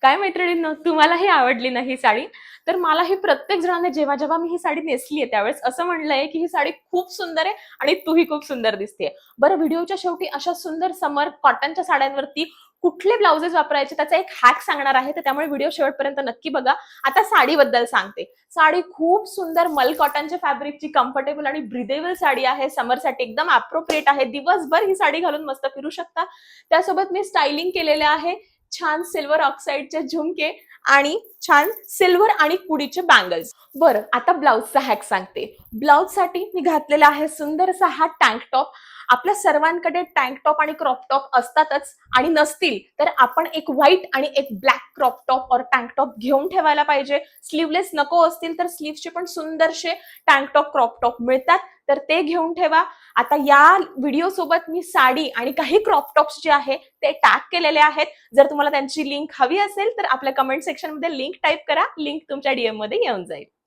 काय मैत्रिणींनो, तुम्हालाही आवडली ना ही साडी? तर मला ही प्रत्येक जणाने जेव्हा जेव्हा मी ही साडी नेसली आहे त्यावेळेस असं म्हणलंय की ही साडी खूप सुंदर आहे आणि तूही खूप सुंदर दिसतेय. बरं, व्हिडिओच्या शेवटी अशा सुंदर समर कॉटनच्या साड्यांवरती कुठले ब्लाउजेस वापरायचे त्याचा एक हॅक सांगणार आहे, तर त्यामुळे व्हिडिओ शेवटपर्यंत नक्की बघा. आता साडीबद्दल सांगते. साडी खूप सुंदर मल कॉटनच्या फॅब्रिकची कम्फर्टेबल आणि ब्रिदेबल साडी आहे. समरसाठी एकदम अप्रोप्रिएट आहे. दिवसभर ही साडी घालून मस्त फिरू शकता. त्यासोबत मी स्टायलिंग केलेले आहे. छान सिल्वर ऑक्साईडचे झुमके आणि छान सिल्वर आणि कुडीचे बँगल्स. बरं, आता ब्लाउजचा हॅक सांगते. ब्लाउजसाठी मी घातलेला आहे सुंदरसा हा टँक टॉप. आपल्या सर्वांकडे टँक टॉप आणि क्रॉप टॉप असतातच, आणि नसतील तर आपण एक व्हाईट आणि एक ब्लॅक क्रॉप टॉप और टँक टॉप घेऊन ठेवायला पाहिजे. स्लीवलेस नको असतील तर स्लीव्सचे पण सुंदरसे टँक टॉप क्रॉप टॉप मिळतात, तर ते घेऊन ठेवा. आता या व्हिडिओ सोबत मी साडी आणि काही क्रॉप टॉप्स जे आहे ते टॅग केलेले आहेत. जर तुम्हाला त्यांची लिंक हवी असेल तर आपल्या कमेंट सेक्शन मध्ये लिंक टाईप करा. लिंक तुमच्या डीएम मध्ये येऊन जाईल.